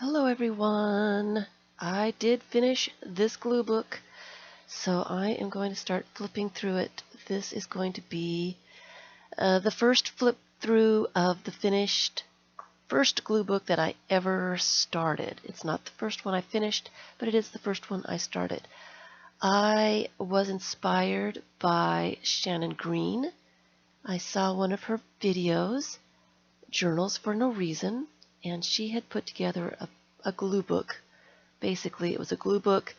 Hello everyone! I did finish this glue book, so I am going to start flipping through it. This is going to be the first flip through of the finished first glue book that I ever started. It's not the first one I finished, but it is the first one I started. I was inspired by Shannon Green. I saw one of her videos, Journals for No Reason, and she had put together a glue book. Basically, it was a glue book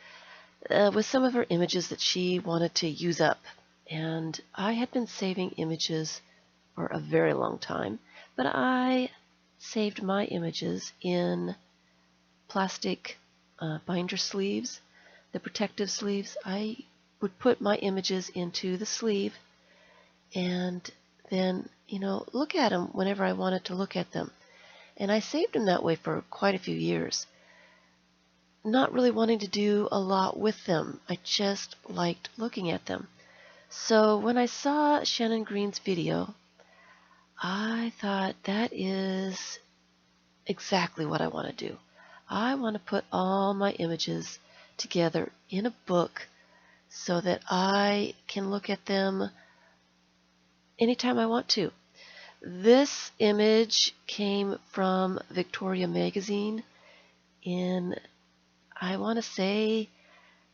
with some of her images that she wanted to use up. And I had been saving images for a very long time, but I saved my images in plastic binder sleeves, the protective sleeves. I would put my images into the sleeve and then, look at them whenever I wanted to look at them. And I saved them that way for quite a few years, not really wanting to do a lot with them. I just liked looking at them. So when I saw Shannon Green's video, I thought that is exactly what I want to do. I want to put all my images together in a book so that I can look at them anytime I want to. This image came from Victoria magazine in, I want to say,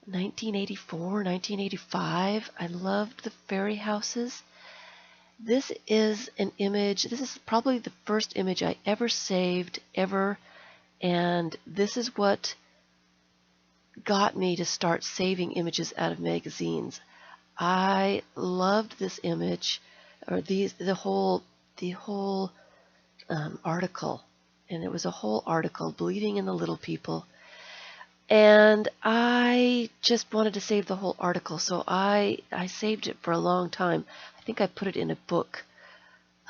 1984, 1985. I loved the fairy houses. This is an image, this is probably the first image I ever saved, ever, and this is what got me to start saving images out of magazines. I loved this image, or the whole article, and it was a whole article, Bleeding in the Little People. And I just wanted to save the whole article, so I saved it for a long time. I think I put it in a book.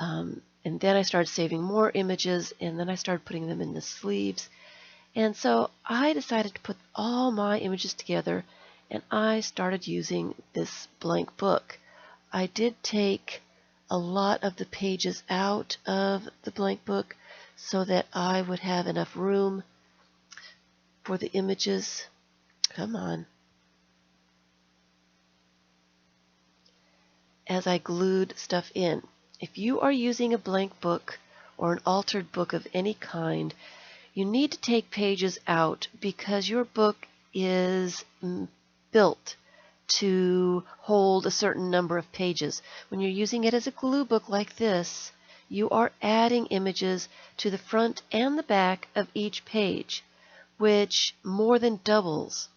And then I started saving more images, and then I started putting them in the sleeves. And so I decided to put all my images together, and I started using this blank book. I did take a lot of the pages out of the blank book so that I would have enough room for the images. Come on. As I glued stuff in. If you are using a blank book or an altered book of any kind, you need to take pages out because your book is built to hold a certain number of pages. When you're using it as a glue book like this, you are adding images to the front and the back of each page, which more than doubles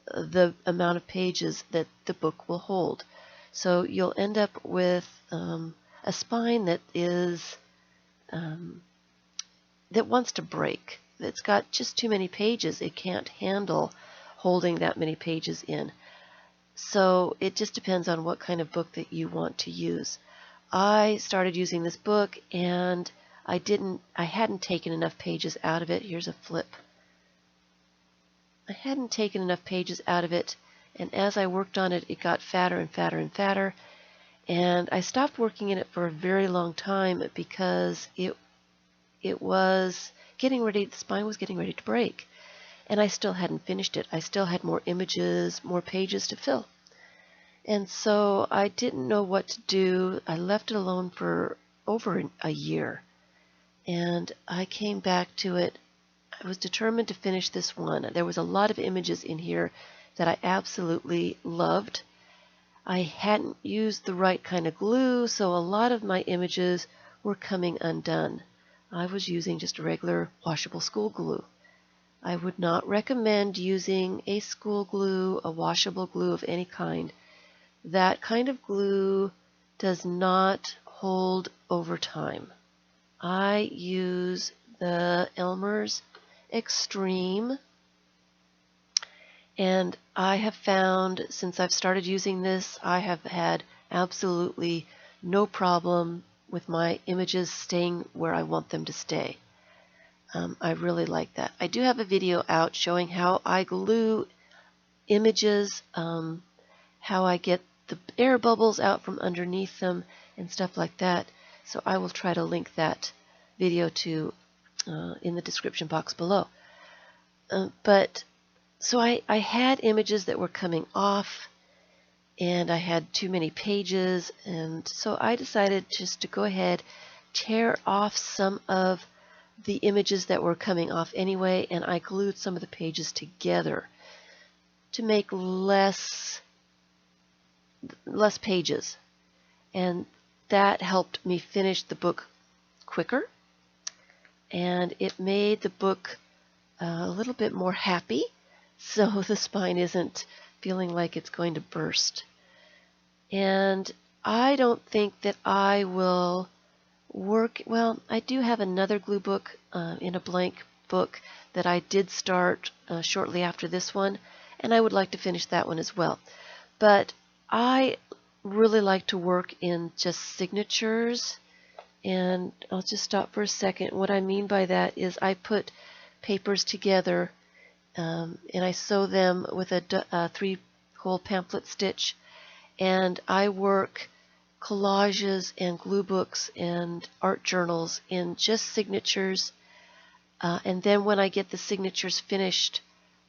the amount of pages that the book will hold. So you'll end up with a spine that is that wants to break. It's got just too many pages. It can't handle holding that many pages in. So it just depends on what kind of book that you want to use. I started using this book and I hadn't taken enough pages out of it. Here's a flip. I hadn't taken enough pages out of it, and as I worked on it, it got fatter and fatter and fatter. And I stopped working in it for a very long time because it was getting ready, the spine was getting ready to break. And I still hadn't finished it. I still had more images, more pages to fill. And so I didn't know what to do. I left it alone for over a year. And I came back to it. I was determined to finish this one. There was a lot of images in here that I absolutely loved. I hadn't used the right kind of glue, so a lot of my images were coming undone. I was using just a regular washable school glue. I would not recommend using a school glue, a washable glue of any kind. That kind of glue does not hold over time. I use the Elmer's Extreme, and I have found since I've started using this, I have had absolutely no problem with my images staying where I want them to stay. I really like that. I do have a video out showing how I glue images, how I get the air bubbles out from underneath them and stuff like that. So I will try to link that video to in the description box below. But so I had images that were coming off, and I had too many pages, and so I decided just to go ahead, tear off some of the images that were coming off anyway, and I glued some of the pages together to make less pages, and that helped me finish the book quicker, and it made the book a little bit more happy, so the spine isn't feeling like it's going to burst. And I don't think that I will work, well, I do have another glue book in a blank book that I did start shortly after this one, and I would like to finish that one as well. But I really like to work in just signatures, and I'll just stop for a second. What I mean by that is I put papers together and I sew them with a 3-hole pamphlet stitch, and I work collages and glue books and art journals in just signatures, and then when I get the signatures finished,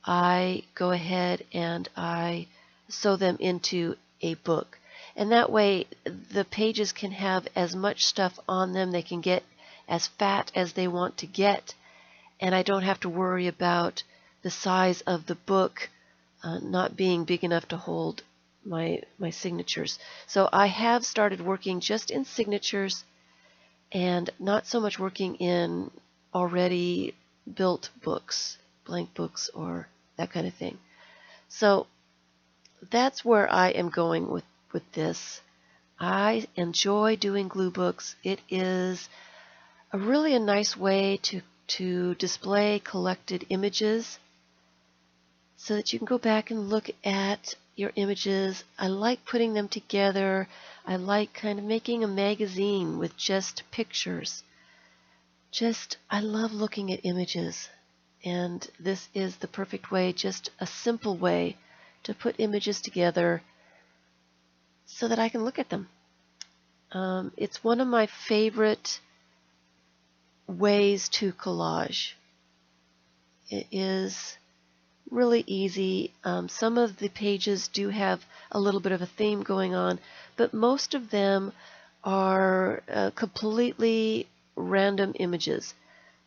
I go ahead and I sew them into a book. And that way the pages can have as much stuff on them, they can get as fat as they want to get, and I don't have to worry about the size of the book not being big enough to hold my signatures. So I have started working just in signatures and not so much working in already built books, blank books or that kind of thing. So that's where I am going with this. I enjoy doing glue books. It is really a nice way to display collected images so that you can go back and look at your images. I like putting them together. I like kind of making a magazine with just pictures. I love looking at images, and this is the perfect way, just a simple way to put images together so that I can look at them. It's one of my favorite ways to collage. It is really easy. Some of the pages do have a little bit of a theme going on, but most of them are completely random images.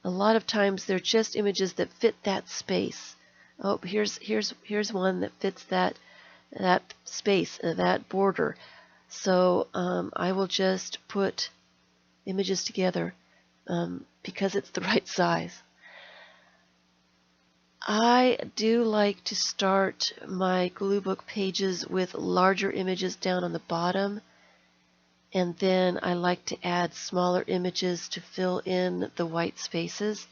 A lot of times they're just images that fit that space. Oh, here's one that fits that space, that border. So I will just put images together because it's the right size. I do like to start my glue book pages with larger images down on the bottom, and then I like to add smaller images to fill in the white spaces.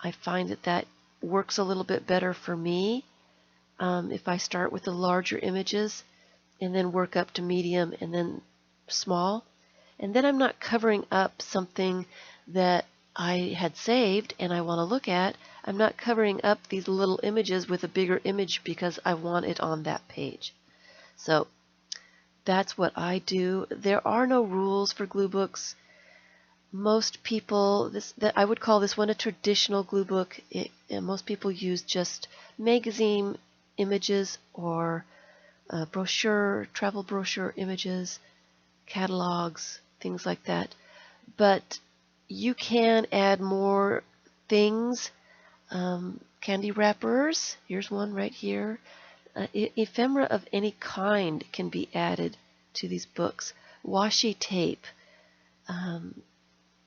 I find that works a little bit better for me if I start with the larger images and then work up to medium and then small. And then I'm not covering up something that I had saved and I want to look at. I'm not covering up these little images with a bigger image because I want it on that page. So that's what I do. There are no rules for glue books. Most people, I would call this one a traditional glue book. Most people use just magazine images or travel brochure images, catalogs, things like that. But you can add more things. Candy wrappers, here's one right here. Ephemera of any kind can be added to these books. Washi tape,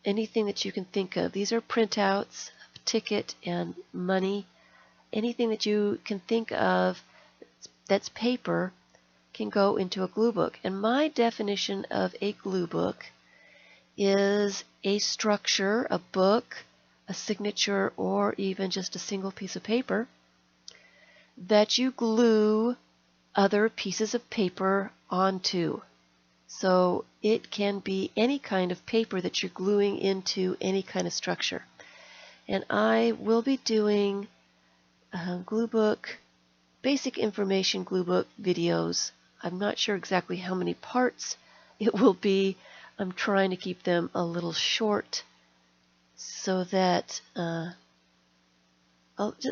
anything that you can think of. These are printouts, ticket and money. Anything that you can think of that's paper can go into a glue book. And my definition of a glue book is a structure, a book, a signature, or even just a single piece of paper that you glue other pieces of paper onto. So it can be any kind of paper that you're gluing into any kind of structure. And I will be doing glue book, basic information glue book videos. I'm not sure exactly how many parts it will be. I'm trying to keep them a little short so that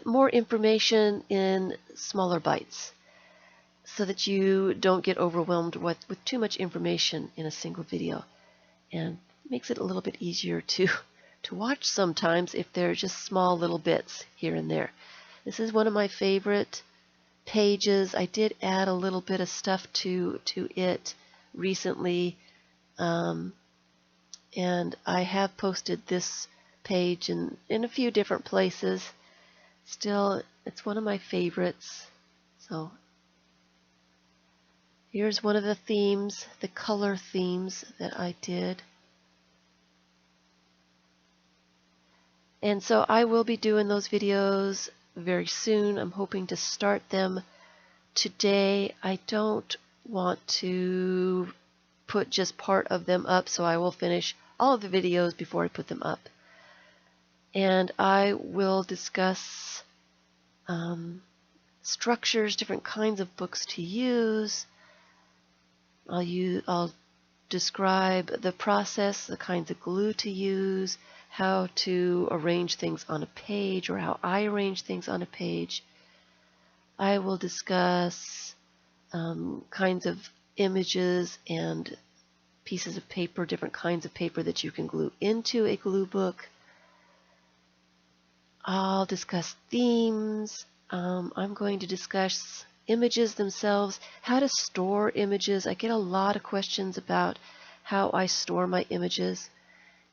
more information in smaller bites, so that you don't get overwhelmed with too much information in a single video, and makes it a little bit easier to watch sometimes if they're just small little bits here and there. This is one of my favorite pages. I did add a little bit of stuff to it recently, and I have posted this page in a few different places. Still, it's one of my favorites. So here's one of the themes, the color themes that I did. And so I will be doing those videos very soon. I'm hoping to start them today. I don't want to put just part of them up, so I will finish all of the videos before I put them up. And I will discuss structures, different kinds of books to use. I'll describe the process, the kinds of glue to use, how to arrange things on a page, or how I arrange things on a page. I will discuss kinds of images and pieces of paper, different kinds of paper that you can glue into a glue book. I'll discuss themes. I'm going to discuss images themselves, how to store images. I get a lot of questions about how I store my images,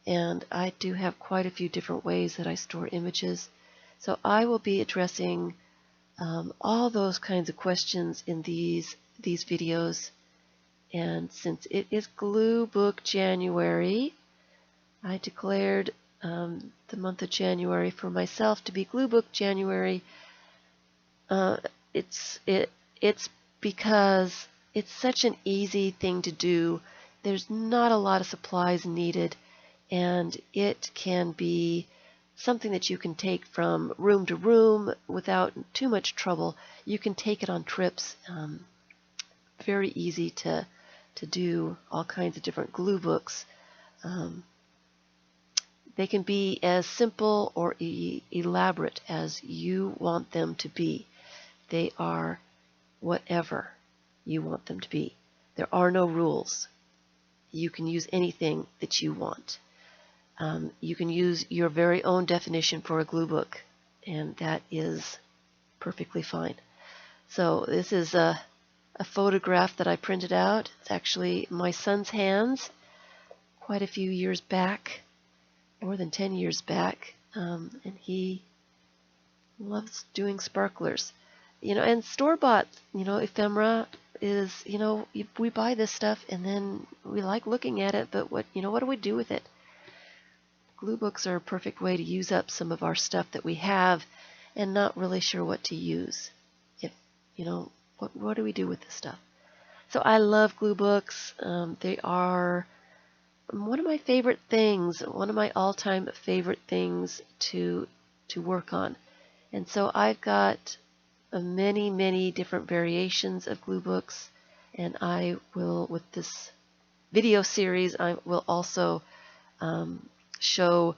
and I do have quite a few different ways that I store images. So I will be addressing all those kinds of questions in these videos. And since it is Glue Book January, I declared the month of January for myself to be Glue Book January. It's because it's such an easy thing to do. There's not a lot of supplies needed, and it can be something that you can take from room to room without too much trouble. You can take it on trips. Very easy to do all kinds of different glue books. They can be as simple or elaborate as you want them to be. They are whatever you want them to be. There are no rules. You can use anything that you want. You can use your very own definition for a glue book, and that is perfectly fine. So this is a photograph that I printed out. It's actually my son's hands quite a few years back, more than 10 years back, and he loves doing sparklers. And store-bought, ephemera is, we buy this stuff and then we like looking at it, but what do we do with it? Glue books are a perfect way to use up some of our stuff that we have and not really sure what to use. What do we do with this stuff? So I love glue books. They are one of my favorite things, one of my all-time favorite things to work on. And so I've got many, many different variations of glue books, and I will, with this video series, I will also show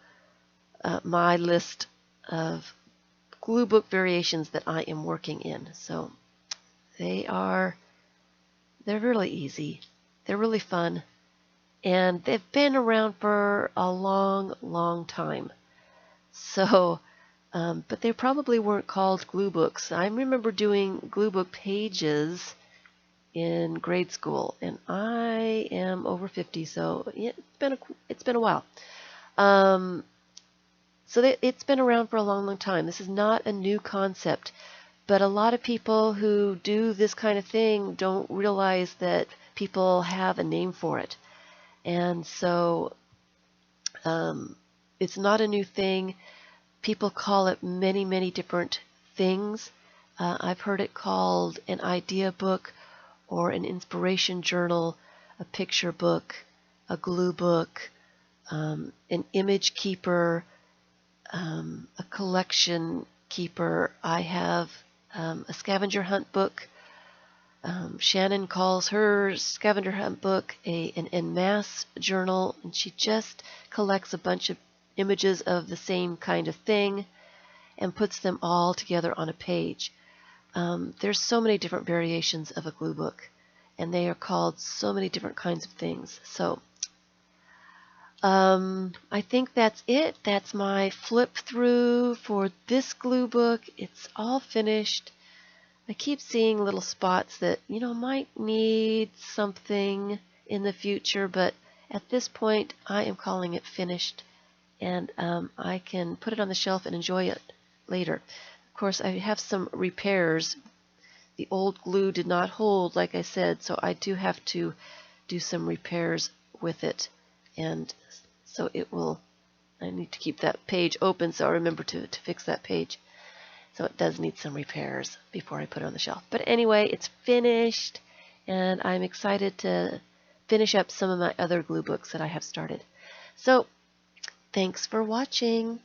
my list of glue book variations that I am working in. So they're really easy. They're really fun. And they've been around for a long, long time. So, but they probably weren't called glue books. I remember doing glue book pages in grade school, and I am over 50, so it's been a while. So it's been around for a long, long time. This is not a new concept, but a lot of people who do this kind of thing don't realize that people have a name for it. And so it's not a new thing. People call it many, many different things. I've heard it called an idea book or an inspiration journal, a picture book, a glue book, an image keeper, a collection keeper. I have a scavenger hunt book. Shannon calls her scavenger hunt book an en masse journal, and she just collects a bunch of images of the same kind of thing. and puts them all together on a page. There's so many different variations of a glue book, and they are called so many different kinds of things. So I think that's it. That's my flip through for this glue book. It's all finished. I keep seeing little spots that, might need something in the future, but at this point I am calling it finished, and I can put it on the shelf and enjoy it later. Of course, I have some repairs. The old glue did not hold, like I said, so I do have to do some repairs with it, and so I need to keep that page open so I remember to fix that page. So it does need some repairs before I put it on the shelf. But anyway, it's finished, and I'm excited to finish up some of my other glue books that I have started. So thanks for watching.